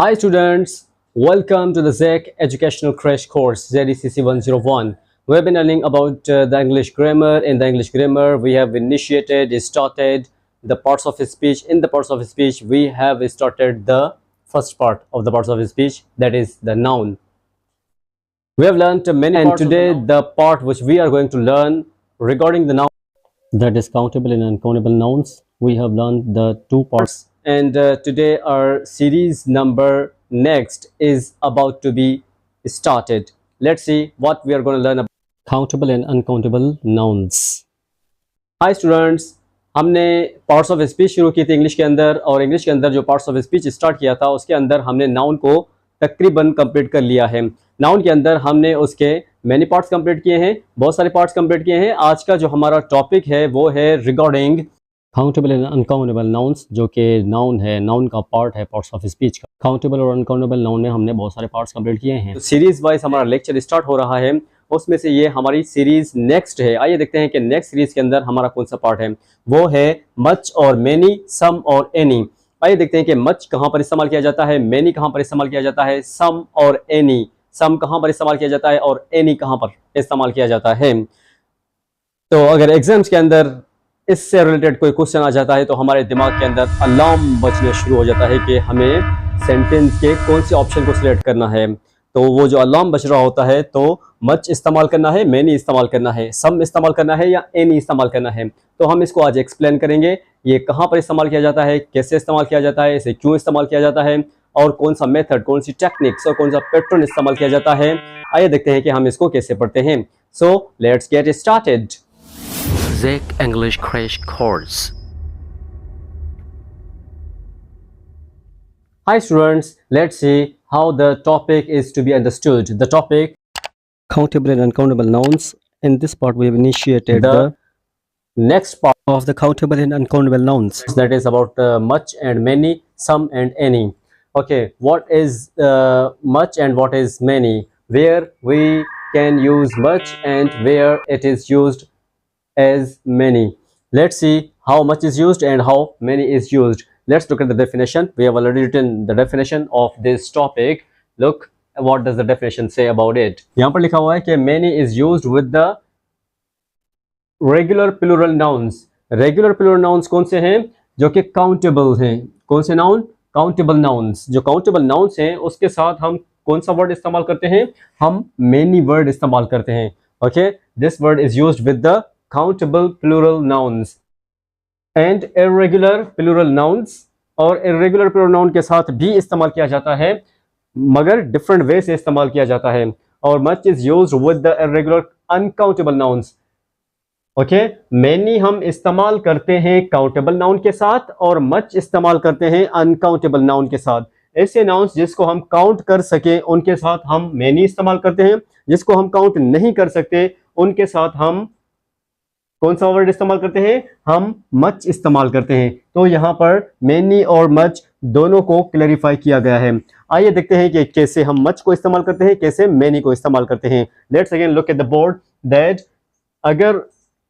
Hi students, welcome to the ZEC Educational Crash Course ZECC 101. We have been learning about the English grammar. In the English grammar, we have started the parts of speech. In the parts of speech, we have started the first part of the parts of speech, that is the noun. We have learned many and today the part which we are going to learn regarding the noun, that is countable and uncountable nouns. We have learned the two parts, and today our series number next is about to be started. Let's see what we are going to learn about countable and uncountable nouns. Hi students, हमने parts of speech शुरू की थी English के अंदर, और English के अंदर जो पार्ट्स ऑफ स्पीच स्टार्ट किया था उसके अंदर हमने नाउन को तकरीबन कंप्लीट कर लिया है। नाउन के अंदर हमने उसके मैनी पार्ट्स कंप्लीट किए हैं, बहुत सारे पार्ट्स कंप्लीट किए हैं। आज का जो हमारा टॉपिक है वो है regarding countable and uncountable nouns, जो कि नाउन है, नाउन का पार्ट है पार्ट्स ऑफ स्पीच का। काउंटेबल और अनकाउंटेबल नाउन में हमने बहुत सारे पार्ट्स कंप्लीट किए हैं। तो सीरीज वाइज हमारा लेक्चर स्टार्ट हो रहा है, उसमें से ये हमारी सीरीज नेक्स्ट है। आइए देखते हैं कि नेक्स्ट सीरीज के अंदर हमारा कौन सा पार्ट है। वो है मच और मेनी, सम और एनी। आइए देखते हैं कि मच कहाँ पर इस्तेमाल किया जाता है, मेनी कहाँ पर इस्तेमाल किया जाता है, सम और एनी, सम कहाँ पर इस्तेमाल किया जाता है और एनी कहाँ पर इस्तेमाल किया जाता है। तो अगर एग्जाम्स के अंदर इससे रिलेटेड कोई क्वेश्चन आ जाता है तो हमारे दिमाग के अंदर अलार्म बजने शुरू हो जाता है कि हमें सेंटेंस के कौन से ऑप्शन को सिलेक्ट करना है। तो वो जो अलार्म बज रहा होता है, तो मच इस्तेमाल करना है, मेनी इस्तेमाल करना है, सम इस्तेमाल करना है या एनी इस्तेमाल करना है। तो हम इसको आज एक्सप्लेन करेंगे, ये कहाँ पर इस्तेमाल किया जाता है, कैसे इस्तेमाल किया जाता है, इसे क्यों इस्तेमाल किया जाता है, और कौन सा मेथड, कौन सी टेक्निक्स और कौन सा पैटर्न इस्तेमाल किया जाता है। आइए देखते हैं कि हम इसको कैसे पढ़ते हैं। So let's get started. ZEC English Crash Course. Hi students, let's see how the topic is to be understood. The topic countable and uncountable nouns. In this part we have initiated the next part of the countable and uncountable nouns, that is about much and many, some and any. Okay, what is much and what is many, where we can use much and where it is used as many. Let's see how much is used and how many is used. Let's look at the definition. We have already written the definition of this topic. Look what does the definition say about it. यहाँ पर लिखा हुआ है कि many is used with the regular plural nouns. Regular plural nouns कौन से हैं? जो कि countable हैं। कौन से noun? Countable nouns। जो countable nouns हैं उसके साथ हम कौन सा word इस्तेमाल करते हैं? हम many word इस्तेमाल करते हैं। Okay, this word is used with the countable plural nouns and irregular plural nouns, और irregular plural noun के साथ भी इस्तेमाल किया जाता है मगर डिफरेंट वे से इस्तेमाल किया जाता है। और much is used with the irregular uncountable nouns. Okay, many हम इस्तेमाल करते हैं countable noun के साथ और much इस्तेमाल करते हैं uncountable noun के साथ। ऐसे nouns जिसको हम काउंट कर सके उनके साथ हम many इस्तेमाल करते हैं, जिसको हम काउंट नहीं कर सकते उनके साथ हम कौन सा वर्ड इस्तेमाल करते हैं? हम मच इस्तेमाल करते हैं। तो यहाँ पर मेनी और मच दोनों को क्लैरिफाई किया गया है। आइए देखते हैं कि कैसे हम मच को इस्तेमाल करते हैं, कैसे मेनी को इस्तेमाल करते हैं। Let's again look at the board that अगर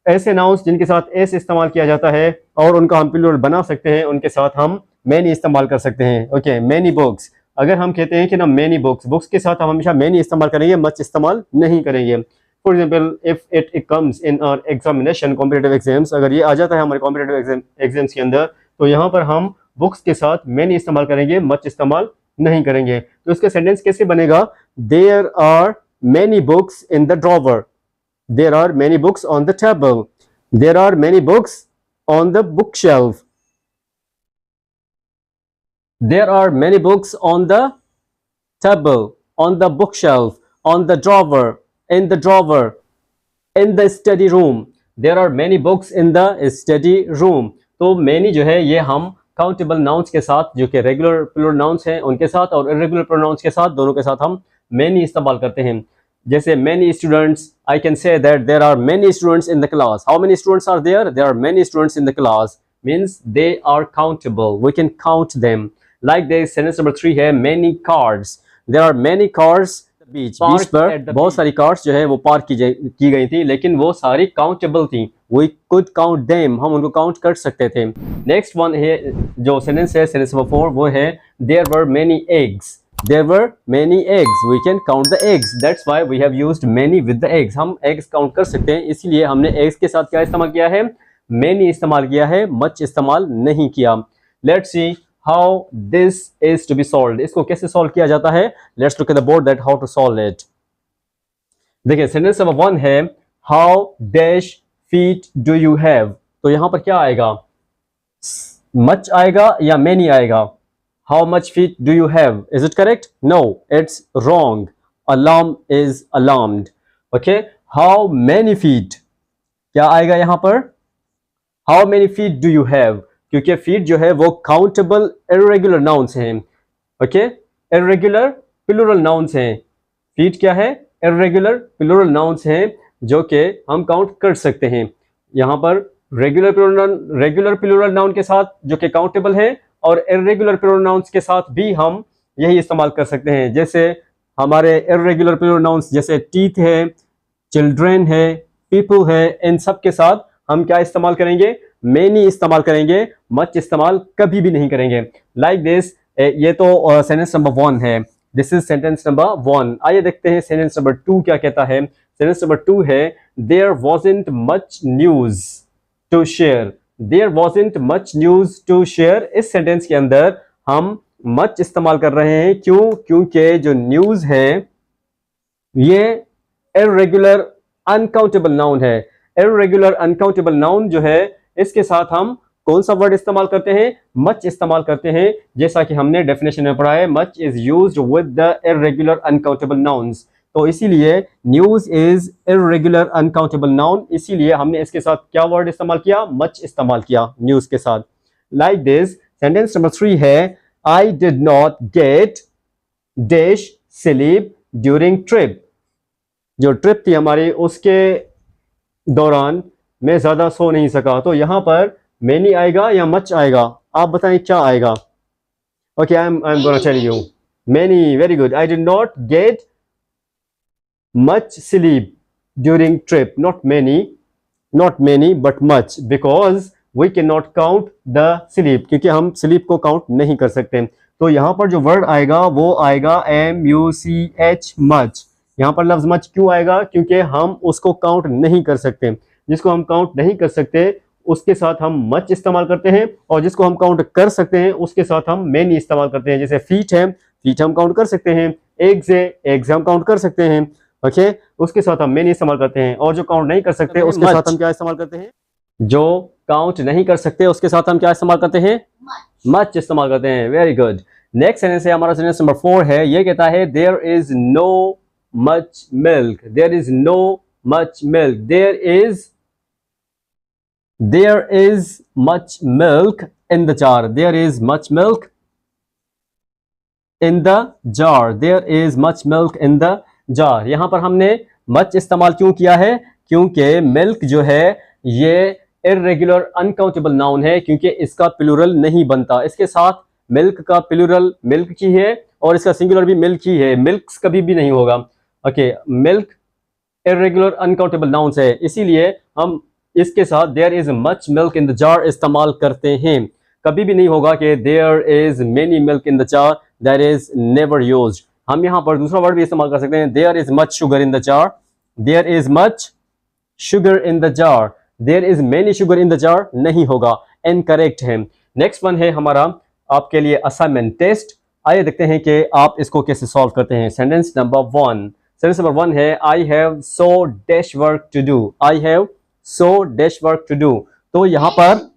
ऐसे नाउन्स जिनके साथ एस इस्तेमाल किया जाता है और उनका हम प्लूरल बना सकते हैं, उनके साथ हम मेनी इस्तेमाल कर सकते हैं। ओके, मेनी बुक्स, अगर हम कहते हैं कि ना मेनी बुक्स, बुक्स के साथ हम हमेशा मेनी इस्तेमाल करेंगे, मच इस्तेमाल नहीं करेंगे। For example if it comes in our examination competitive exams, अगर ये आ जाता है हमारे कॉम्पिटेटिव एग्जाम्स के अंदर, तो यहाँ पर हम बुक्स के साथ मेनी इस्तेमाल करेंगे, मच इस्तेमाल नहीं करेंगे। तो इसका सेंटेंस कैसे बनेगा? There are many books in the drawer, there are many books on the table, there are many books on the book shelf, there are many books on the table, on the book shelf, on the drawer, in the drawer, in the study room, there are many books in the study room. तो many जो है ये हम countable nouns के साथ, जो कि regular plural nouns हैं उनके साथ और irregular plural nouns के साथ, दोनों के साथ हम many इस्तेमाल करते हैं। जैसे many students, I can say that there are many students in the class. How many students are there? There are many students in the class, means they are countable, we can count them. Like this sentence number 3 है, many cards, there are many cards बीच पर बहुत सारी cars जो है वो park की गई थी, लेकिन वो सारी काउंटेबल थी। वी कुड काउंट देम, हम उनको काउंट कर सकते थे। नेक्स्ट वन है जो सेंटेंस है, सेंटेंस नंबर 4, वो है there were many eggs. There were many eggs, we can count the eggs, that's why we have used many with the eggs. हम एग्स काउंट कर सकते हैं, इसीलिए हमने एग्स के साथ क्या इस्तेमाल किया है, मेनी इस्तेमाल किया है, मच इस्तेमाल नहीं किया। Let's see how this is to be solved. इसको कैसे सॉल्व किया जाता है, let's look at the board that how to solve it. देखिए सेंटेंस नंबर 1 है how dash feet do you have. तो यहां पर क्या आएगा, मच आएगा या मेनी आएगा? How much feet do you have, is it correct? No, it's wrong. Alarm is alarmed. Okay, how many feet, क्या आएगा यहां पर? How many feet do you have, क्योंकि फीट जो है वो काउंटेबल इर्रेगुलर नाउन्स हैं। ओके, इर्रेगुलर प्लूरल नाउन्स हैं। फीट क्या है? इर्रेगुलर प्लूरल नाउन्स हैं जो कि हम काउंट कर सकते हैं। यहां पर रेगुलर प्लूरल नाउन के साथ जो कि काउंटेबल है, और इर्रेगुलर प्लूरल नाउन्स के साथ भी हम यही इस्तेमाल कर सकते हैं। जैसे हमारे इर्रेगुलर प्लूरल नाउन्स जैसे टीथ है, चिल्ड्रेन है, पीपल है, इन सब के साथ हम क्या इस्तेमाल करेंगे? मेनी इस्तेमाल करेंगे, मच इस्तेमाल कभी भी नहीं करेंगे। लाइक दिस, ये तो सेंटेंस नंबर 1 है। This is sentence number 1। आइए देखते हैं सेंटेंस नंबर 2 क्या कहता है। सेंटेंस नंबर 2 है there wasn't much news to share. There wasn't much news to share, इस सेंटेंस के अंदर हम मच इस्तेमाल कर रहे हैं। क्यों? क्योंकि जो न्यूज है ये इर्रेगुलर अनकाउंटेबल नाउन है। इर्रेगुलर अनकाउंटेबल नाउन जो है, इसके साथ हम कौन सा वर्ड इस्तेमाल करते हैं? मच इस्तेमाल करते हैं। जैसा कि हमने डेफिनेशन में पढ़ा है, much is used with the irregular uncountable nouns. तो इसीलिए news is irregular uncountable noun, इसीलिए हमने इसके साथ क्या वर्ड इस्तेमाल किया? मच इस्तेमाल किया न्यूज के साथ। लाइक दिस, सेंटेंस नंबर 3 है आई did not gate dash sleep during trip. जो ट्रिप थी हमारी, उसके दौरान मैं ज्यादा सो नहीं सका। तो यहां पर मेनी आएगा या मच आएगा? आप बताएं क्या आएगा? Okay, I am gonna tell you. Many, very good. I did not get much sleep during trip, not many but much, because we cannot count the sleep, क्योंकि हम sleep को काउंट नहीं कर सकते। तो यहां पर जो वर्ड आएगा वो आएगा much, much। यहां पर लफ्ज मच क्यों आएगा? क्योंकि हम उसको काउंट नहीं कर सकते। जिसको हम काउंट नहीं कर सकते उसके साथ हम मच इस्तेमाल करते हैं, और जिसको हम काउंट कर सकते हैं उसके साथ हम मेनी इस्तेमाल करते हैं। जैसे फीट है, फीट हम काउंट कर सकते हैं। एग्स है, एग्स हम काउंट कर सकते हैं। ओके, उसके साथ हम मेनी इस्तेमाल करते हैं। और जो काउंट नहीं कर सकते उसके साथ हम क्या इस्तेमाल करते हैं? जो काउंट नहीं कर सकते उसके साथ हम क्या इस्तेमाल करते हैं? मच इस्तेमाल करते हैं। Very good. नेक्स्ट सेंटेंस है हमारा, सेंटेंस नंबर 4 है। ये कहता है there is no much milk. There is no much milk. There is much milk in the jar. There is much milk in the jar. There is much milk in the jar. यहां पर हमने much इस्तेमाल क्यों किया है? क्योंकि milk जो है ये इर्रेगुलर अनकाउंटेबल नाउन है, क्योंकि इसका प्लूरल नहीं बनता। इसके साथ मिल्क का प्लूरल मिल्क ही है, और इसका सिंगुलर भी मिल्क ही है। मिल्क्स कभी भी नहीं होगा। Okay, milk irregular uncountable noun है, इसीलिए हम इसके साथ there is much milk in the jar इस्तेमाल करते हैं। कभी भी नहीं होगा कि there is many milk in the jar, that is never used. हम यहां पर दूसरा वर्ड भी इस्तेमाल कर सकते हैं, there is much sugar in the jar. There is much sugar in the jar. There is many sugar in the jar नहीं होगा, इनकरेक्ट है। नेक्स्ट वन है हमारा आपके लिए असाइनमेंट टेस्ट। आइए देखते हैं कि आप इसको कैसे सॉल्व करते हैं। सेंटेंस नंबर 1, सेंटेंस नंबर 1 है I have so dash work to do. I have so dash work to do. तो यहां पर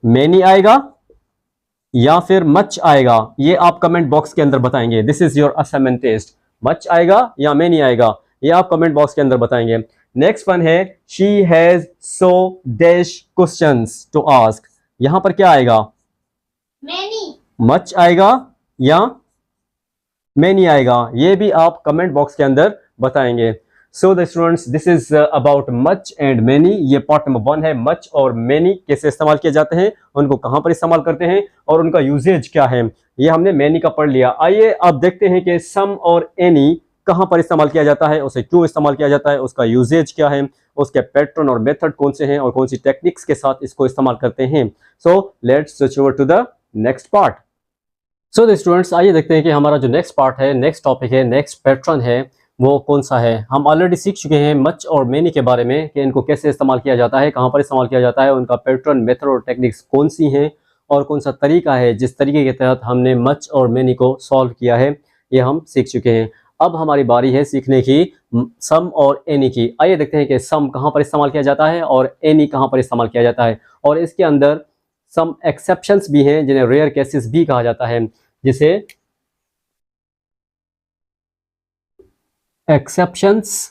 मेनी आएगा या फिर मच आएगा, ये आप कमेंट बॉक्स के अंदर बताएंगे। This is your assignment test. Much आएगा या मेनी आएगा, ये आप कमेंट बॉक्स के अंदर बताएंगे। नेक्स्ट वन है she has so dash questions to ask. यहां पर क्या आएगा? मेनी। मच आएगा या मेनी आएगा, ये भी आप कमेंट बॉक्स के अंदर बताएंगे। सो the students, this is about much and many. ये पार्ट नंबर 1 है। मच और मेनी कैसे इस्तेमाल किए जाते हैं, उनको कहां पर इस्तेमाल करते हैं, और उनका यूजेज क्या है, ये हमने मेनी का पढ़ लिया। आइए अब देखते हैं कि सम और एनी कहाँ पर इस्तेमाल किया जाता है, उसे क्यों इस्तेमाल किया जाता है, उसका यूजेज क्या है, उसके पैटर्न और मेथड कौन से हैं और कौन सी टेक्निक्स के साथ इसको इस्तेमाल करते हैं। So let's switch over to the next part. So the students, आइए देखते हैं कि हमारा जो नेक्स्ट पार्ट है, नेक्स्ट टॉपिक है, नेक्स्ट पैटर्न है, वो कौन सा है। हम ऑलरेडी सीख चुके हैं मच और मेनी के बारे में कि इनको कैसे इस्तेमाल किया जाता है, कहाँ पर इस्तेमाल किया जाता है, उनका पैटर्न, मेथड और टेक्निक्स कौन सी हैं और कौन सा तरीका है जिस तरीके के तहत हमने मच और मेनी को सॉल्व किया है, ये हम सीख चुके हैं। अब हमारी बारी है सीखने की सम और एनी की। आइए देखते हैं कि सम कहाँ पर इस्तेमाल किया जाता है और एनी कहाँ पर इस्तेमाल किया जाता है, और इसके अंदर सम एक्सेप्शंस भी हैं जिन्हें रेयर केसेस भी कहा जाता है, जिसे एक्सेप्शंस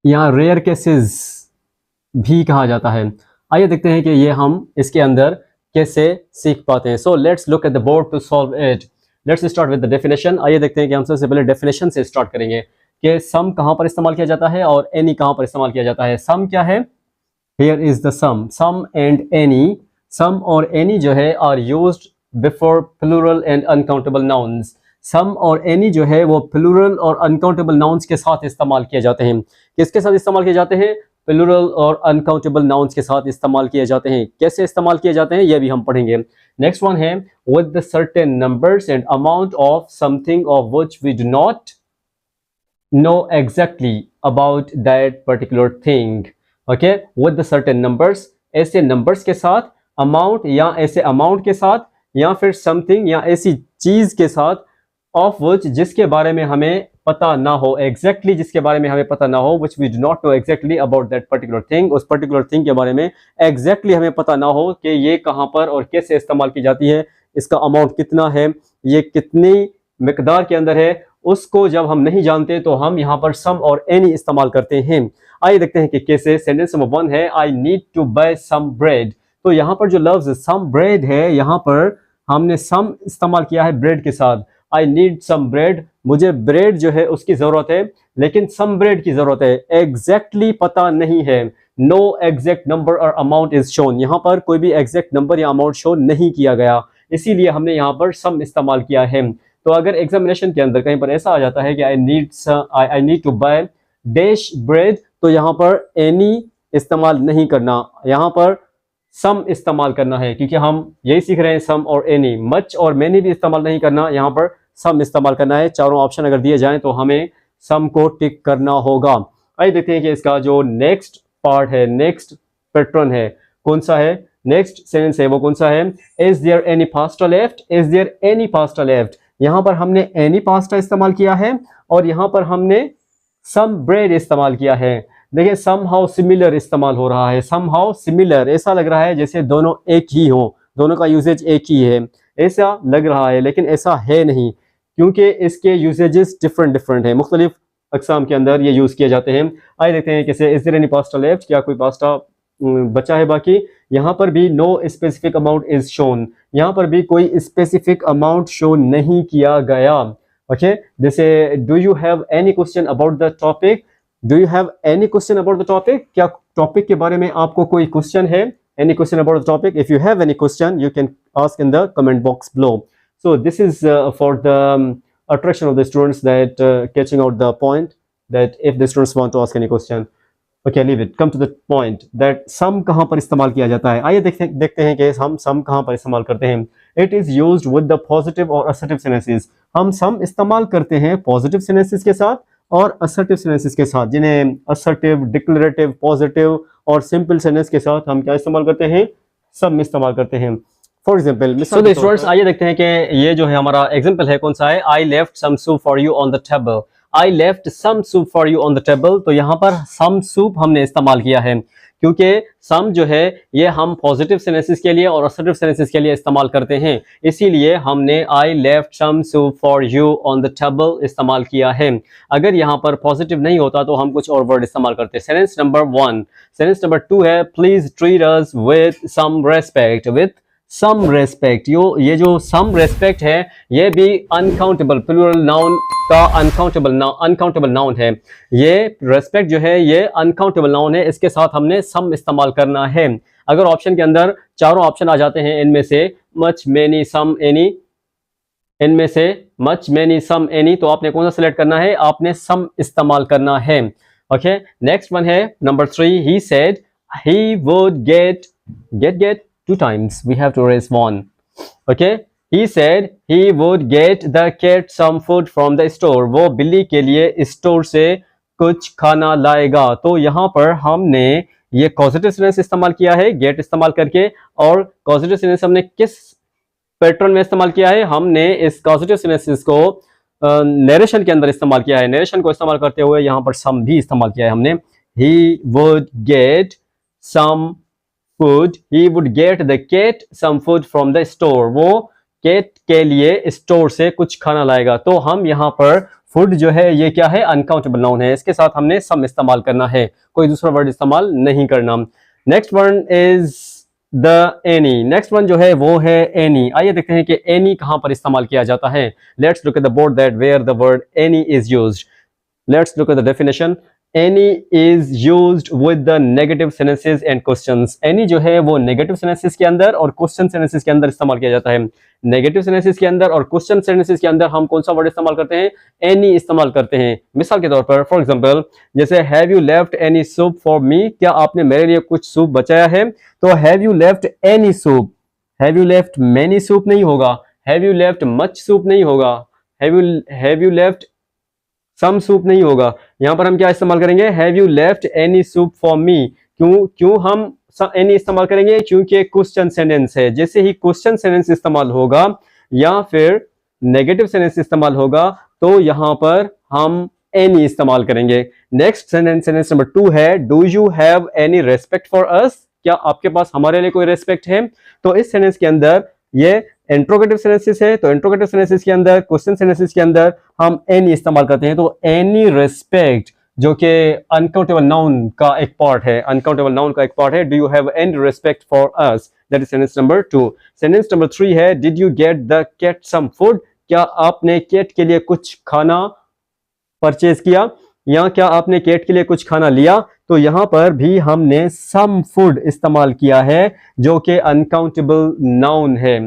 या रेयर केसेस भी कहा जाता है। आइए देखते हैं कि ये हम इसके अंदर कैसे सीख पाते हैं। So let's look at the board to solve it. Let's start with the definition. आइए देखते हैं कि हम सबसे पहले डेफिनेशन से स्टार्ट करेंगे कि सम कहाँ पर इस्तेमाल किया जाता है और एनी कहाँ पर इस्तेमाल किया जाता है। सम क्या है? Here is the some. Some and any, some और एनी जो है are used before plural and uncountable nouns. Some और एनी जो है वो प्लूरल और अनकाउंटेबल नाउन्स के साथ इस्तेमाल किए जाते हैं। किसके साथ इस्तेमाल किए जाते हैं? प्लूरल और अनकाउंटेबल नाउन्स के साथ इस्तेमाल किए जाते हैं। कैसे इस्तेमाल किए जाते हैं ये भी हम पढ़ेंगे। नेक्स्ट वन है with the certain numbers and amount of something of which we do not know exactly about that particular thing. Okay, with the certain numbers, ऐसे numbers के साथ, amount या ऐसे amount के साथ, या फिर something या ऐसी चीज के साथ, of which जिसके बारे में हमें पता ना हो, exactly जिसके बारे में हमें पता ना हो, which we do not know exactly about that particular thing, उस particular thing के बारे में exactly हमें पता ना हो कि ये कहाँ पर और कैसे इस्तेमाल की जाती है, इसका amount कितना है, ये कितनी मिकदार के अंदर है, उसको जब हम नहीं जानते तो हम यहाँ पर सम और एनी इस्तेमाल करते हैं। आइए देखते हैं कि कैसे। सेंटेंस नंबर 1 है I need to buy some bread. तो यहाँ पर जो लफ्ज सम ब्रेड है, यहाँ पर हमने सम इस्तेमाल किया है ब्रेड के साथ। आई नीड सम ब्रेड, मुझे ब्रेड जो है उसकी जरूरत है, लेकिन सम ब्रेड की जरूरत है, एग्जैक्टली पता नहीं है। नो एग्जैक्ट नंबर और अमाउंट इज शोन, यहाँ पर कोई भी एग्जैक्ट नंबर या अमाउंट शो नहीं किया गया, इसीलिए हमने यहाँ पर सम इस्तेमाल किया है। तो अगर एग्जामिनेशन के अंदर कहीं पर ऐसा आ जाता है कि I need to buy dash bread, तो यहाँ पर एनी इस्तेमाल नहीं करना, यहाँ पर सम इस्तेमाल करना है, क्योंकि हम यही सीख रहे हैं सम और एनी। मच और मैनी भी इस्तेमाल नहीं करना, यहाँ पर सम इस्तेमाल करना है। चारों ऑप्शन अगर दिए जाएं तो हमें सम को टिक करना होगा। आइए देखते हैं कि इसका जो नेक्स्ट पार्ट है, नेक्स्ट पैटर्न है, कौन सा है, नेक्स्ट सेंटेंस है वो कौन सा है। Is there any pasta left, is there any pasta left. यहाँ पर हमने एनी पास्ता इस्तेमाल किया है और यहाँ पर हमने सम ब्रेड इस्तेमाल किया है। देखिए समहाउ सिमिलर इस्तेमाल हो रहा है, समहाउ सिमिलर, ऐसा लग रहा है जैसे दोनों एक ही हो, दोनों का यूसेज एक ही है, ऐसा लग रहा है, लेकिन ऐसा है नहीं, क्योंकि इसके यूसेजेस डिफरेंट है, मुख्तलिफ अकसाम के अंदर ये यूज किए जाते हैं। आइए देखते हैं कैसे। Is there any pasta left, क्या कोई पास्ता बचा है बाकी। यहाँ पर भी no specific amount is shown, यहाँ पर भी कोई स्पेसिफिक अमाउंट शो नहीं किया गया। ओके, जैसे do you have any question about the topic, do you have any question about the topic, क्या टॉपिक के बारे में आपको कोई क्वेश्चन है, any question about the topic. If you have any question you can ask in the comment box below. So this is for the attraction of the students, that catching out the point, that if the students want to ask any question. Okay, leave it. Come to the point that sum कहाँ पर इस्तेमाल किया जाता है। आइए देखते हैं कि हम sum कहाँ पर इस्तेमाल करते हैं। It is used with the positive और assertive sentences. हम sum इस्तेमाल करते हैं positive sentences के साथ और assertive sentences के साथ, जिन्हें assertive, declarative, positive और simple sentence के साथ हम क्या इस्तेमाल करते हैं, sum इस्तेमाल करते हैं। फॉर एग्जाम्पल, स्टूडेंट्स आइए देखते हैं कि ये जो है हमारा एग्जाम्पल है कौन सा है। I left some soup for you on the table, I left some soup for you on the table. तो यहाँ पर सम सूप हमने इस्तेमाल किया है, क्योंकि सम जो है ये हम पॉजिटिव सेंटेंसेस के लिए और असर्टिव सेंटेंसेस के लिए इस्तेमाल करते हैं, इसीलिए हमने I left some soup for you on the table इस्तेमाल किया है। अगर यहाँ पर पॉजिटिव नहीं होता तो हम कुछ और वर्ड इस्तेमाल करते हैं। Sentence number 1। सेंटेंस नंबर 2 है please treat us with some respect, with some respect. ये जो सम रेस्पेक्ट है ये भी अनकाउंटेबल प्लूरल नाउन का अनकाउंटेबल नाउन है। ये रेस्पेक्ट जो है ये अनकाउंटेबल नाउन है, इसके साथ हमने सम इस्तेमाल करना है। अगर ऑप्शन के अंदर चारों ऑप्शन आ जाते हैं इनमें से मच, मेनी, सम, एनी, इनमें से मच, मैनी, सम, एनी, तो आपने कौन सा सिलेक्ट करना है? आपने सम इस्तेमाल करना है। ओके, नेक्स्ट वन है number 3, he said he would gate 2 times, we have to erase 1. Okay, he said he would get the cat some food from the store. वो बिल्ली के लिए स्टोर से कुछ खाना लाएगा। तो यहाँ पर हमने ये कॉजेटिव सेंटेंस इस्तेमाल किया है गेट इस्तेमाल करके, और कॉजेटिव सेंटेंस हमने किस पैटर्न में इस्तेमाल किया है? हमने इस कॉजेटिव सेंटेंस को नरेशन के अंदर इस्तेमाल किया है। नरेशन को इस्तेमाल करते हुए यहाँ पर सम भी इस्तेमाल किया है हमने। He would get some food, he would get the cat some food from the store. वो कैट के लिए स्टोर से कुछ खाना लाएगा। तो हम यहाँ पर फूड जो है ये क्या है? अनकाउंटेबल नाउन है, इसके साथ हमने सम इस्तेमाल करना है, कोई दूसरा वर्ड इस्तेमाल नहीं करना। Next one is the any. Next one जो है वो है एनी। आइए देखते हैं कि एनी कहां पर इस्तेमाल किया जाता है। Let's look at the board that where the word any is used. Let's look at the definition. Any is used with the negative sentences and questions. Any जो है वो negative sentences के अंदर और question sentences के अंदर इस्तेमाल किया जाता है। Negative sentences के अंदर और question sentences के अंदर हम कौन सा वर्ड इस्तेमाल करते हैं? Any इस्तेमाल करते हैं। मिसाल के तौर पर फॉर एग्जाम्पल जैसे Have you left any soup for me? क्या आपने मेरे लिए कुछ सूप बचाया है? तो Have you left any soup? Have you left many soup नहीं होगा, Have you left much soup नहीं होगा, Have you left some soup नहीं होगा। यहां पर हम क्या इस्तेमाल करेंगे? Have you left any soup for me. क्यों हम एनी इस्तेमाल करेंगे? क्योंकि क्वेश्चन सेंटेंस है। जैसे ही क्वेश्चन सेंटेंस इस्तेमाल होगा या फिर नेगेटिव सेंटेंस इस्तेमाल होगा तो यहां पर हम एनी इस्तेमाल करेंगे। नेक्स्ट सेंटेंस नंबर 2 है do you have any respect for अस? क्या आपके पास हमारे लिए कोई रेस्पेक्ट है? तो इस सेंटेंस के अंदर ये इंट्रोगेटिव सेंटेंसेस है, तो इंट्रोगेटिव सेंटेंसेस के अंदर क्वेश्चन सेंटेंसेस के अंदर हम एनी इस्तेमाल करते हैं। तो एनी रेस्पेक्ट जो कि अनकाउंटेबल नाउन का एक पार्ट है, अनकाउंटेबल नाउन का एक पार्ट है। Do you have any respect for us? That is sentence number 2। Sentence number 3 है did you get the cat some food? क्या आपने कैट के लिए कुछ खाना परचेज किया या क्या आपने कैट के लिए कुछ खाना लिया? तो यहां पर भी हमने सम फूड इस्तेमाल किया है जो कि अनकाउंटेबल नाउन है।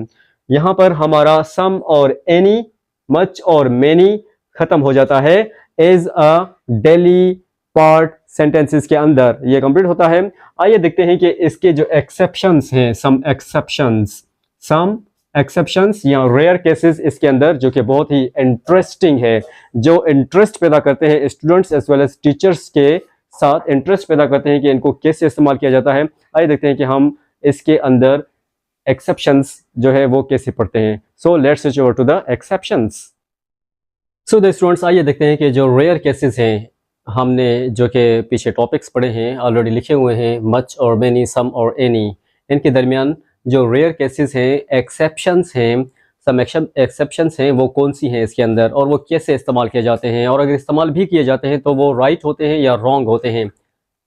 यहां पर हमारा सम और एनी, मच और मेनी खत्म हो जाता है as a daily part sentences के अंदर, ये कंप्लीट होता है। आइए देखते हैं कि इसके जो एक्सेप्शंस हैं, सम एक्सेप्शंस या रेयर केसेस इसके अंदर जो कि बहुत ही इंटरेस्टिंग है, जो इंटरेस्ट पैदा करते हैं students as well as teachers के साथ, इंटरेस्ट पैदा करते हैं कि इनको कैसे इस्तेमाल किया जाता है। आइए देखते हैं कि हम इसके अंदर एक्सेप्शंस जो है वो कैसे पढ़ते हैं। So let's switch over to the exceptions. So the students आइए देखते हैं कि जो रेयर केसेस हैं, हमने जो कि पीछे टॉपिक्स पढ़े हैं ऑलरेडी लिखे हुए हैं, मच और मेनी, सम और एनी, इनके दरमियान जो रेयर केसेस हैं, एक्सेप्शंस हैं, सम एक्सेप्शंस हैं, वो कौन सी हैं इसके अंदर और वो कैसे इस्तेमाल किए जाते हैं, और अगर इस्तेमाल भी किए जाते हैं तो वो राइट होते हैं या रॉन्ग होते हैं,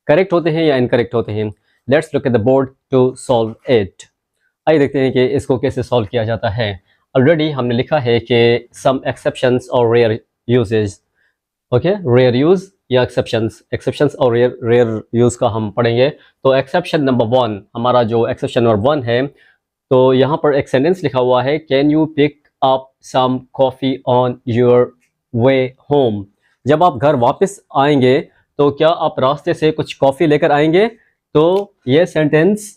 करेक्ट होते हैं या इनकरेक्ट होते हैं। Let's look at the board to solve it. आइए देखते हैं कि इसको कैसे सॉल्व किया जाता है। ऑलरेडी हमने लिखा है कि सम एक्सेप्शंस और rare usage. Okay, rare use या एक्सेप्शंस और रेयर यूज का हम पढ़ेंगे। तो एक्सेप्शन नंबर 1, हमारा जो एक्सेप्शन नंबर 1 है, तो यहाँ पर एक सेंटेंस लिखा हुआ है can you pick up some coffee on your way home? जब आप घर वापस आएंगे तो क्या आप रास्ते से कुछ कॉफ़ी लेकर आएंगे? तो ये सेंटेंस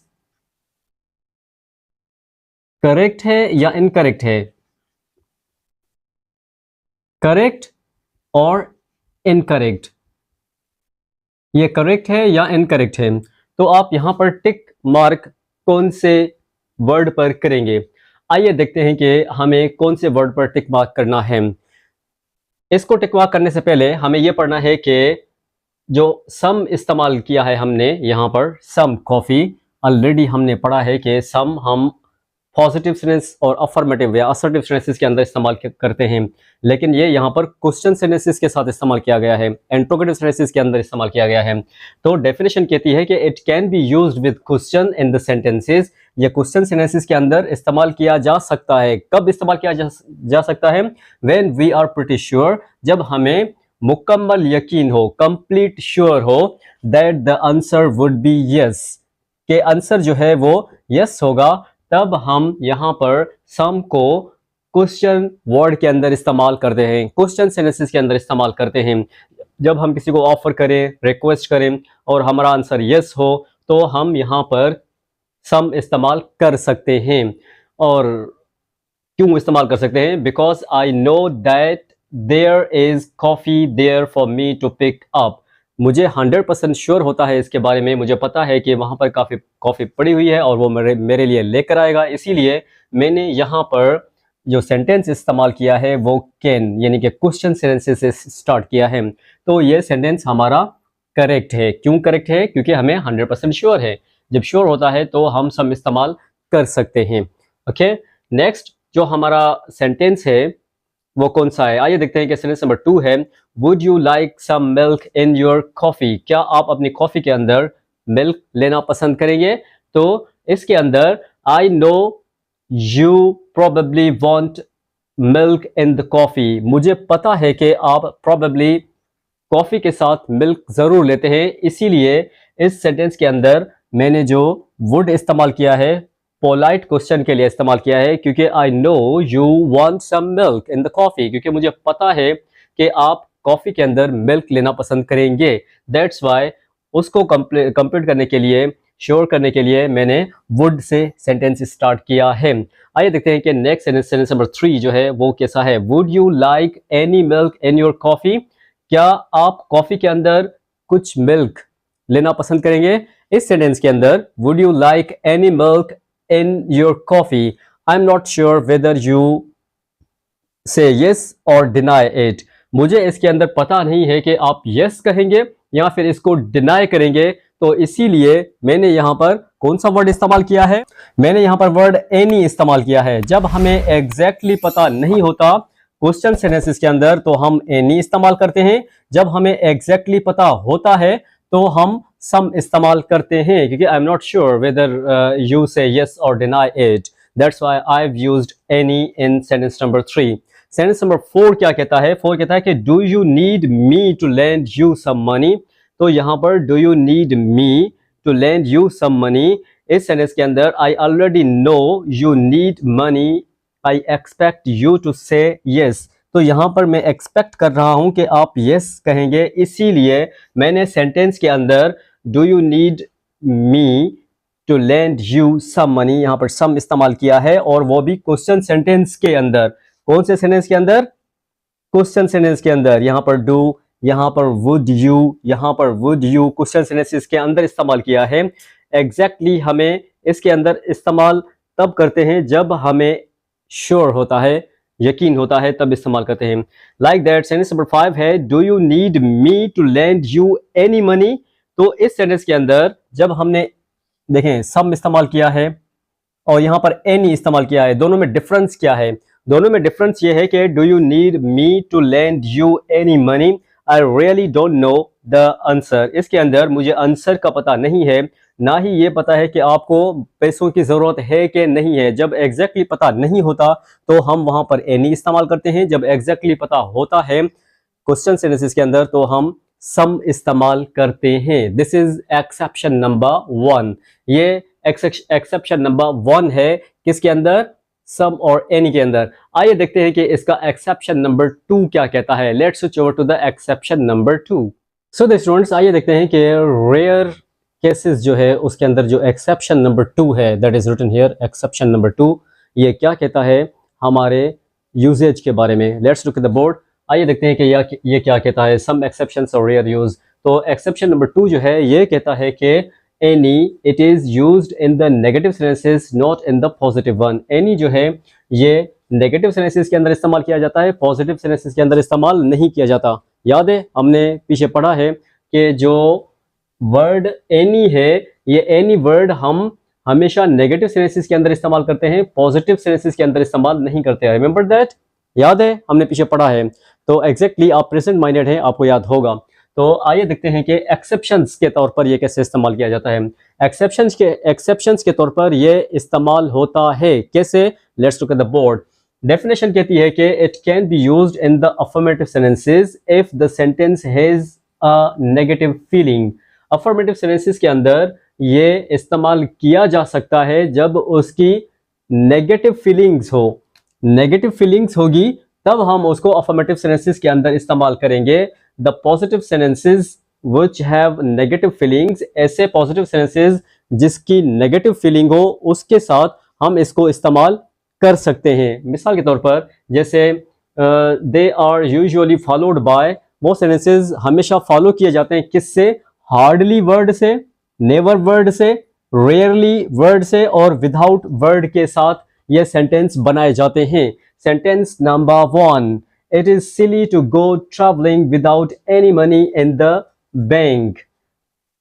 करेक्ट है या इनकरेक्ट है? करेक्ट और इनकरेक्ट, ये करेक्ट है या इनकरेक्ट है? तो आप यहां पर टिक मार्क कौन से वर्ड पर करेंगे? आइए देखते हैं कि हमें कौन से वर्ड पर टिक मार्क करना है। इसको टिक मार्क करने से पहले हमें यह पढ़ना है कि जो सम इस्तेमाल किया है हमने यहां पर, सम कॉफ़ी, ऑलरेडी हमने पढ़ा है कि सम हम पॉजिटिव सेंटेंस और अफर्मेटिव या असर्टिव सेंटेंसेस के अंदर इस्तेमाल करते हैं, लेकिन ये यहाँ पर क्वेश्चन सेंटेंसेस के साथ इस्तेमाल किया गया है, इंट्रोगेटिव सेंटेंसेस के अंदर इस्तेमाल किया गया है। तो डेफिनेशन कहती है कि it can be used with question in the sentences. ये क्वेश्चन सेंटेंसेस के अंदर इस्तेमाल किया जा सकता है। कब इस्तेमाल किया जा सकता है? When we are pretty sure, जब हमें मुकम्मल यकीन हो, कंप्लीट श्योर हो that the answer would be yes, के आंसर जो है वो यस होगा, तब हम यहाँ पर सम को क्वेश्चन वर्ड के अंदर इस्तेमाल करते हैं, क्वेश्चन सेंटेंसेस के अंदर इस्तेमाल करते हैं। जब हम किसी को ऑफर करें, रिक्वेस्ट करें और हमारा आंसर यस हो तो हम यहाँ पर सम इस्तेमाल कर सकते हैं। और क्यों इस्तेमाल कर सकते हैं? Because I know that there is coffee there for me to pick up. मुझे 100% श्योर होता है इसके बारे में, मुझे पता है कि वहां पर काफ़ी कॉफ़ी पड़ी हुई है और वो मेरे लिए लेकर आएगा। इसीलिए मैंने यहाँ पर जो सेंटेंस इस्तेमाल किया है वो कैन यानी कि क्वेश्चन सेंटेंस से स्टार्ट किया है। तो ये सेंटेंस हमारा करेक्ट है। क्यों करेक्ट है? क्योंकि हमें 100% श्योर है। जब श्योर होता है तो हम सम इस्तेमाल कर सकते हैं। ओके, नेक्स्ट जो हमारा सेंटेंस है वो कौन सा है? आइए देखते हैं कि सेंटेंस नंबर 2 है, would you like some milk in your coffee? क्या आप अपनी कॉफी के अंदर मिल्क लेना पसंद करेंगे? तो इसके अंदर आई know you probably want milk in the coffee. मुझे पता है कि आप प्रोबेबली कॉफी के साथ मिल्क जरूर लेते हैं। इसीलिए इस सेंटेंस के अंदर मैंने जो वुड इस्तेमाल किया है पोलाइट क्वेश्चन के लिए इस्तेमाल किया है, क्योंकि I know you want some milk in the coffee, क्योंकि मुझे पता है कि आप कॉफी के अंदर मिल्क लेना पसंद करेंगे। दैट्स वाई उसको कंप्लीट करने के लिए, श्योर करने के लिए मैंने वुड से सेंटेंस स्टार्ट किया है। आइए देखते हैं कि नेक्स्ट सेंटेंस नंबर 3 जो है वो कैसा है, would you like any milk in your coffee? क्या आप कॉफी के अंदर कुछ मिल्क लेना पसंद करेंगे? इस सेंटेंस के अंदर would you like any milk in your coffee, I'm not sure whether you say yes or deny it. मुझे इसके अंदर पता नहीं है कि आप yes कहेंगे या फिर इसको deny करेंगे। तो इसीलिए मैंने यहाँ पर कौन सा वर्ड इस्तेमाल किया है? मैंने यहाँ पर वर्ड any इस्तेमाल किया है। जब हमें exactly पता नहीं होता क्वेश्चन सेंटेंसेस के अंदर तो हम any इस्तेमाल करते हैं। जब हमें exactly पता होता है तो हम सम इस्तेमाल करते हैं, क्योंकि I am not sure whether you say yes और deny it. That's why I have used any in sentence number 3। Sentence number 4 क्या कहता है? 4 कहता है कि do you need me to lend you some money? तो यहाँ पर do you need me to lend you some money, इस सेंटेंस के अंदर I already know you need money, I expect you to से यस। तो यहाँ पर मैं एक्सपेक्ट कर रहा हूँ कि आप यस कहेंगे, इसीलिए मैंने सेंटेंस के अंदर do you need me to lend you some money यहाँ पर सम इस्तेमाल किया है, और वो भी क्वेश्चन सेंटेंस के अंदर। कौन से सेंटेंस के अंदर? क्वेश्चन सेंटेंस के अंदर। यहाँ पर डू, यहाँ पर वुड यू, यहाँ पर वुड यू क्वेश्चन सेंटेंसेस के अंदर इस्तेमाल किया है। एग्जैक्टली हमें इसके अंदर इस्तेमाल तब करते हैं जब हमें श्योर होता है, यकीन होता है, तब इस्तेमाल करते हैं। लाइक दैट सेंटेंस नंबर 5 है, do you need me to lend you any money? तो इस सेंटेंस के अंदर जब हमने देखें सम इस्तेमाल किया है और यहाँ पर एनी इस्तेमाल किया है, दोनों में डिफरेंस क्या है? दोनों में डिफरेंस ये है कि do you need me to lend you any money, I really don't know the answer. इसके अंदर मुझे आंसर का पता नहीं है, ना ही ये पता है कि आपको पैसों की ज़रूरत है कि नहीं है। जब एग्जैक्टली पता नहीं होता तो हम वहाँ पर एनी इस्तेमाल करते हैं। जब एग्जैक्टली पता होता है क्वेश्चन सेंटेंसेस के अंदर तो हम सम इस्तेमाल करते हैं। This is exception number 1। ये एक्सेप्शन नंबर 1 है किसके अंदर? सम और एनी के अंदर। आइए देखते हैं कि इसका एक्सेप्शन नंबर 2 क्या कहता है। Let's switch over to the exception number 2। So the students, आइए देखते हैं कि रेयर केसेस जो है उसके अंदर जो एक्सेप्शन नंबर 2 है, that is written here exception number 2, ये क्या कहता है हमारे यूजेज के बारे में। Let's look at the board. आइए देखते हैं कि ये क्या कहता है, सम एक्सेप्शंस और रेयर यूज। तो एक्सेप्शन नंबर 2 जो है ये कहता है कि any it is used in the negative sentences not in the positive one. Any जो है ये नेगेटिव सेंटेंसेस के अंदर इस्तेमाल किया जाता है, पॉजिटिव सेंटेंसेस के अंदर इस्तेमाल नहीं किया जाता। याद है हमने पीछे पढ़ा है कि जो वर्ड एनी है, ये एनी वर्ड हम हमेशा नेगेटिव सेंटेंसेस के अंदर इस्तेमाल करते हैं, पॉजिटिव सेंटेंसेस के अंदर इस्तेमाल नहीं करते हैं। Remember that? याद है हमने पीछे पढ़ा है। तो एग्जैक्टली आप प्रेजेंट माइंडेड हैं, आपको याद होगा। तो आइए देखते हैं कि एक्सेप्शंस के तौर पर ये कैसे इस्तेमाल किया जाता है। एक्सेप्शंस के तौर पर ये इस्तेमाल होता है कैसे? Let's look at the board. Definition कहती है कि it can be used in the affirmative sentences if the sentence has a negative feeling. Affirmative sentences के अंदर ये इस्तेमाल किया जा सकता है जब उसकी नेगेटिव फीलिंग्स हो। नेगेटिव फीलिंग्स होगी तब हम उसको अफर्मेटिव सेंटेंसेस के अंदर इस्तेमाल करेंगे। The positive sentences which have negative feelings, ऐसे पॉजिटिव सेंटेंसेस जिसकी नेगेटिव फीलिंग हो उसके साथ हम इसको इस्तेमाल कर सकते हैं। मिसाल के तौर पर जैसे they are usually followed by, वो सेंटेंसेस हमेशा फॉलो किए जाते हैं किससे? हार्डली वर्ड से, नेवर वर्ड से, रेयरली वर्ड से और विदाउट वर्ड के साथ ये सेंटेंस बनाए जाते हैं। Sentence number 1, it is silly to go travelling without any money in the bank.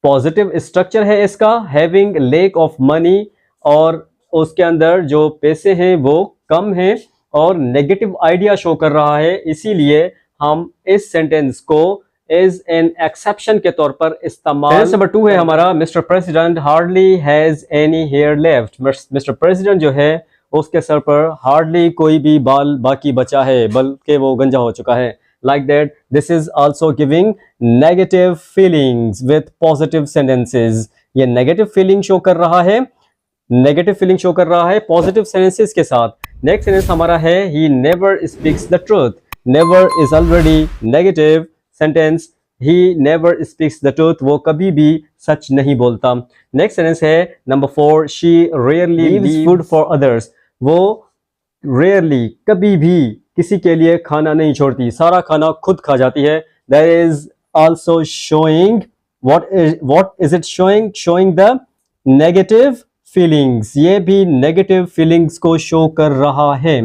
Positive structure है इसका, हैविंग लेक ऑफ मनी, और उसके अंदर जो पैसे हैं वो कम हैं और नेगेटिव आइडिया शो कर रहा है, इसीलिए हम इस सेंटेंस को एज एन एक्सेप्शन के तौर पर इस्तेमाल। नंबर 2 है हमारा, mister president hardly has any hair left. Mister president जो है उसके सर पर हार्डली कोई भी बाल बाकी बचा है, बल्कि वो गंजा हो चुका है। Like that, this is also giving negative feelings with positive sentences. ये negative feeling show कर रहा है, negative feeling show कर रहा है positive sentences के साथ। Next sentence हमारा है, he never speaks the truth. Never is already negative sentence. He never speaks the truth. वो कभी भी सच नहीं बोलता। Next sentence है number 4, she rarely leaves food for others. वो rarely कभी भी किसी के लिए खाना नहीं छोड़ती, सारा खाना खुद खा जाती है। That is also showing what is it showing? Showing the negative feelings. ये भी negative feelings को show कर रहा है।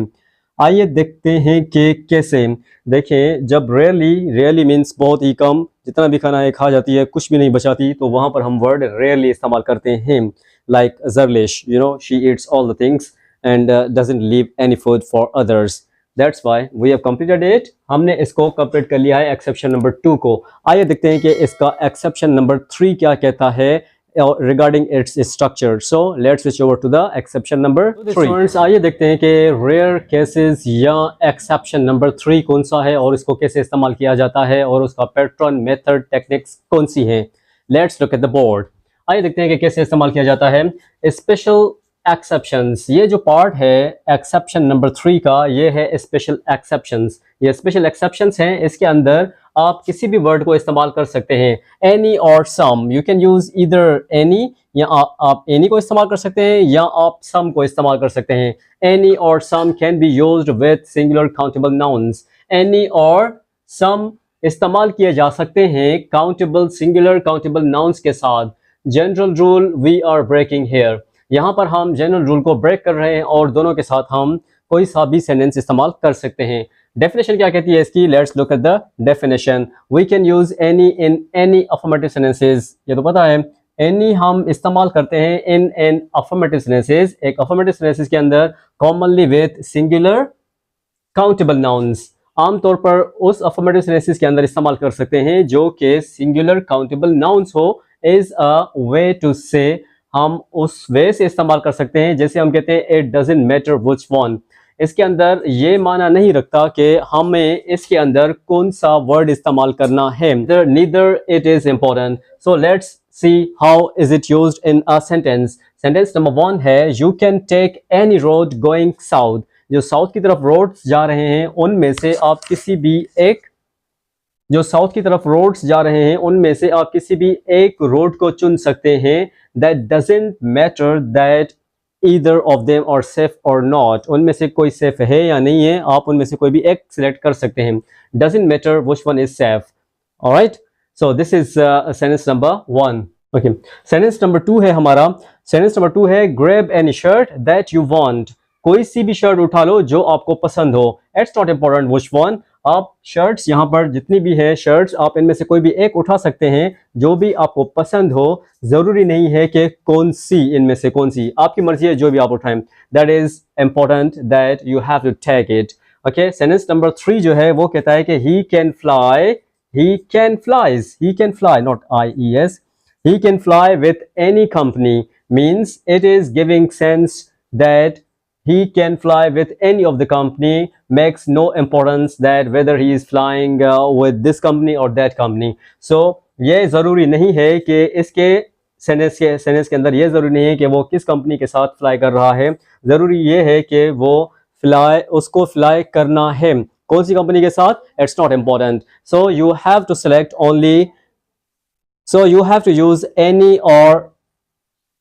आइए देखते हैं कि कैसे। देखें, जब rarely means बहुत ही कम, जितना भी खाना है खा जाती है, कुछ भी नहीं बचाती, तो वहां पर हम वर्ड rarely इस्तेमाल करते हैं। Like Zarlish, she eats all the things and doesn't leave any food for others. That's why we have completed it. हमने इसको कंप्लीट कर लिया है एक्सेप्शन नंबर 2 को। आइए देखते हैं कि इसका एक्सेप्शन नंबर 3 क्या कहता है regarding its structure. So let's switch over to the exception number 3. Students, आइए देखते हैं कि rare cases या एक्सेप्शन नंबर 3 कौन सा है और इसको कैसे इस्तेमाल किया जाता है और उसका पैटर्न, मेथड, टेक्निक्स कौन सी है। Let's look at the board. आइए देखते हैं कि कैसे इस्तेमाल किया जाता है स्पेशल एक्सेप्शंस। ये जो पार्ट है एक्सेप्शन नंबर 3 का, ये है स्पेशल एक्सेप्शंस। ये स्पेशल एक्सेप्शंस हैं, इसके अंदर आप किसी भी वर्ड को इस्तेमाल कर सकते हैं। एनी और some, you can use either any, या आप एनी को इस्तेमाल कर सकते हैं या आप सम को इस्तेमाल कर सकते हैं। एनी और some can be used with singular countable nouns. Any और सम इस्तेमाल किए जा सकते हैं काउंटेबल, सिंगुलर काउंटेबल नाउन्स के साथ। General rule we are breaking here, यहाँ पर हम जनरल रूल को ब्रेक कर रहे हैं और दोनों के साथ हम कोई सा भी सेंटेंस इस्तेमाल कर सकते हैं। डेफिनेशन क्या कहती है इसकी? Let's look at the definition. We can use any in any affirmative sentences. ये तो पता है, एनी हम इस्तेमाल करते हैं इन एन अफर्मेटिव सेंटेंसेस, एक अफर्मेटिव सेंटेंसेस के अंदर commonly with singular countable nouns. आमतौर पर उस अफर्मेटिव सेंटेंसेस के अंदर इस्तेमाल कर सकते हैं जो कि सिंगुलर काउंटेबल नाउन्स हो। इज अ वे टू से, हम उस वे से इस्तेमाल कर सकते हैं जैसे हम कहते हैं it doesn't matter which one. इसके अंदर ये माना नहीं रखता कि हमें इसके अंदर कौन सा वर्ड इस्तेमाल करना है। Neither it is important. So let's see how is it used in a sentence. Sentence number 1 है, you can take any road going south. जो साउथ की तरफ रोड्स जा रहे हैं उनमें से आप किसी भी एक, जो साउथ की तरफ रोड्स जा रहे हैं उनमें से आप किसी भी एक रोड को चुन सकते हैं। That doesn't matter that either of them are safe or not. उनमें से कोई सेफ है या नहीं है, आप उनमें से कोई भी एक सिलेक्ट कर सकते हैं। Doesn't matter which one is safe. Alright? So this is sentence number 1. Okay. Sentence number 2 है हमारा। Sentence number 2 है, grab any shirt that you want. कोई सी भी शर्ट उठा लो जो आपको पसंद हो। It's not important which one. आप शर्ट्स, यहाँ पर जितनी भी है शर्ट्स, आप इनमें से कोई भी एक उठा सकते हैं जो भी आपको पसंद हो। ज़रूरी नहीं है कि कौन सी, इनमें से कौन सी, आपकी मर्जी है, जो भी आप उठाएं। That is important that you have to take it. Okay, sentence number 3 जो है वो कहता है कि he can fly, he can flies, he can fly, not IES, he can fly with any company, means it is giving sense that he can fly with any of the company, makes no importance that whether he is flying with this company or that company. So ये ज़रूरी नहीं है कि इसके sentence के अंदर ये ज़रूरी नहीं है कि वो किस कंपनी के साथ फ्लाई कर रहा है। ज़रूरी ये है कि वो फ्लाई उसको फ्लाई करना है, कौन सी कंपनी के साथ, it's not important. So you have to select only, so you have to use any or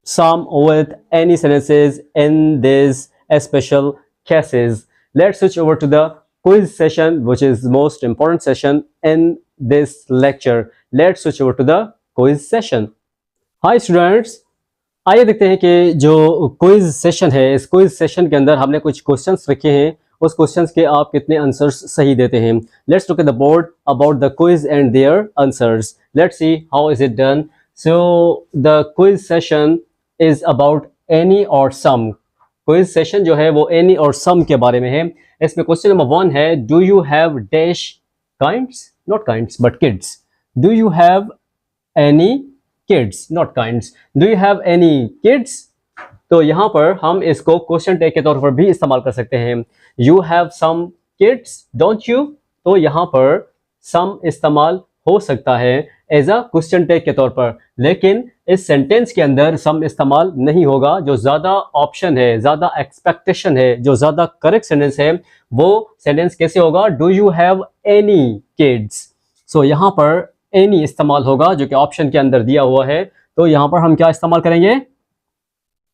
some with any sentences in these special cases. Let's switch over to the quiz session, which is most important session in this lecture. Let's switch over to the quiz session. Hi students, आइए देखते हैं कि जो quiz session है, इस quiz session के अंदर हमने कुछ क्वेश्चंस रखे हैं, उस क्वेश्चंस के आप कितने आंसर्स सही देते हैं. Let's look at the board about the quiz and their answers. Let's see how is it done. So the quiz session is about any और सम. क्विज सेशन जो है वो एनी और सम के बारे में है. इसमें क्वेश्चन नंबर 1 है, do you have dash kinds, not kinds but kids. Do you have any kids, not kinds. Do you have any kids? तो यहाँ पर हम इसको क्वेश्चन टैग के तौर पर भी इस्तेमाल कर सकते हैं. You have some kids, don't you? तो यहाँ पर some इस्तेमाल हो सकता है एज अ क्वेश्चन टैग के तौर पर, लेकिन इस सेंटेंस के अंदर some इस्तेमाल नहीं होगा. जो ज़्यादा ऑप्शन है, ज़्यादा एक्सपेक्टेशन है, जो ज़्यादा करेक्ट सेंटेंस है, वो सेंटेंस कैसे होगा, do you have any kids. So यहाँ पर एनी इस्तेमाल होगा जो कि ऑप्शन के अंदर दिया हुआ है. तो यहां पर हम क्या इस्तेमाल करेंगे,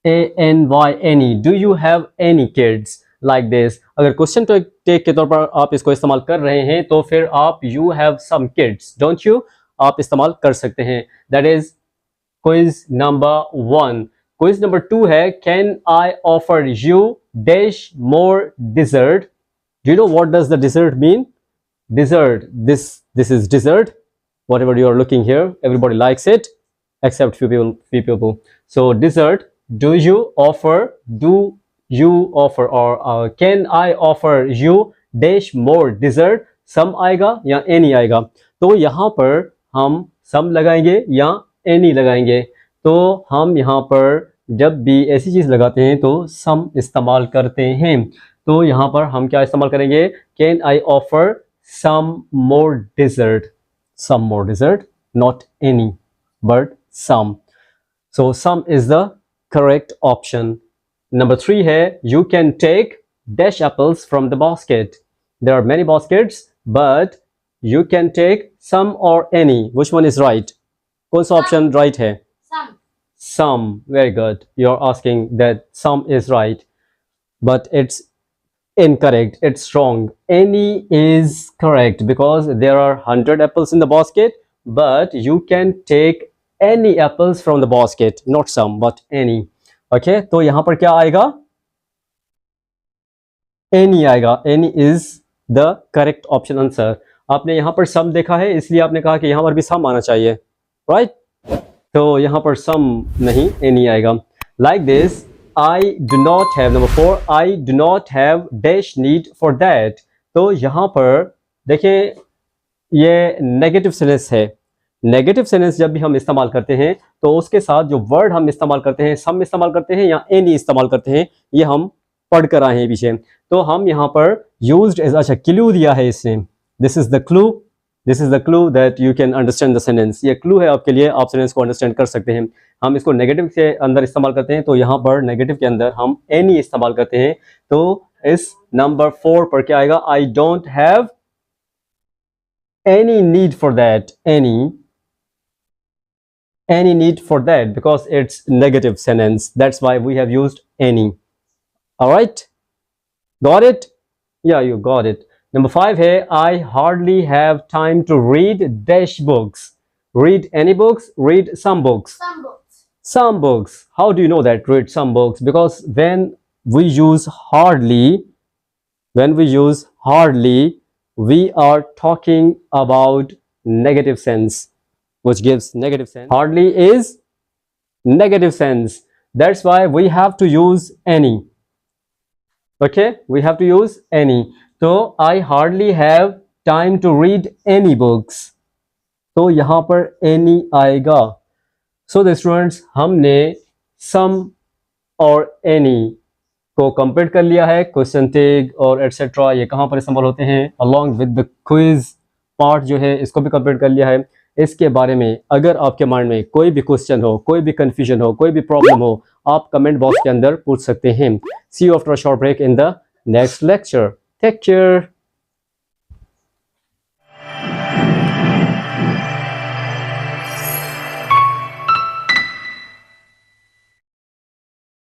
ANY, any. Do you have any kids, like this. अगर क्वेश्चन टैग के तौर पर आप इसको इस्तेमाल कर रहे हैं तो फिर आप you have some kids, don't you, आप इस्तेमाल कर सकते हैं. That is quiz number 1. Quiz number 2 है, can I offer you dash more dessert. Do you know what does the dessert mean? Dessert, this is dessert. Whatever you are looking here, everybody likes it except few people. So dessert, do you offer or can I offer you dash more dessert. some आएगा या any आएगा. तो यहाँ पर हम some लगाएंगे या any लगाएंगे. तो हम यहाँ पर जब भी ऐसी चीज लगाते हैं तो some इस्तेमाल करते हैं. तो यहाँ पर हम क्या इस्तेमाल करेंगे, can I offer some more dessert. Some more dessert, not any, but some. So some is the correct option. Number 3 है, you can take dash apples from the basket. There are many baskets, but you can take some or any. Which one is right? कौन सा option right है? Some. Some. Very good. You are asking that some is right, but it's incorrect. It's wrong. Any is correct because there are 100 apples in the basket, but you can take any apples from the basket, not some but any. Okay, तो यहाँ पर क्या आएगा, any आएगा. Any is the correct option answer. आपने यहाँ पर some देखा है इसलिए आपने कहा कि यहाँ पर भी some आना चाहिए, right? तो यहाँ पर some नहीं, any आएगा. Like this, I do not have, number 4, I do not have dash need for that. तो यहाँ पर देखें ये नेगेटिव सेंटेंस है. नेगेटिव सेंटेंस जब भी हम इस्तेमाल करते हैं तो उसके साथ जो वर्ड हम इस्तेमाल करते हैं, सम इस्तेमाल करते हैं या एनी इस्तेमाल करते हैं, ये हम पढ़ कर आए हैं पीछे. तो हम यहाँ पर यूज्ड एज, अच्छा क्लू दिया है इसने. This is the clue, this is the clue that you can understand the sentence. ये क्लू है आपके लिए, आप सेंटेंस को अंडरस्टैंड कर सकते हैं. हम इसको नेगेटिव के अंदर इस्तेमाल करते हैं, तो यहाँ पर नेगेटिव के अंदर हम एनी इस्तेमाल करते हैं. तो इस नंबर 4 पर क्या आएगा, I don't have any need for that. any need for that because it's negative sentence. That's why we have used any. All right, got it? Yeah, you got it. Number 5 है, I hardly have time to read dash books. Read any books, read some books. Some books. Some books. How do you know that? Read some books. Because when we use hardly, we are talking about negative sense, which gives negative sense. Hardly is negative sense. That's why we have to use any. Okay, we have to use any. So I hardly have time to read any books. तो यहाँ पर any आएगा. So the students, हमने some और any को complete कर लिया है. क्वेश्चन टैग और एटसेट्रा ये कहाँ पर इस्तेमाल होते हैं, along with the quiz part जो है इसको भी कंप्लीट कर लिया है. इसके बारे में अगर आपके माइंड में कोई भी क्वेश्चन हो, कोई भी कंफ्यूजन हो, कोई भी प्रॉब्लम हो, आप कमेंट बॉक्स के अंदर पूछ सकते हैं. See you after a short break in the next lecture. Take care.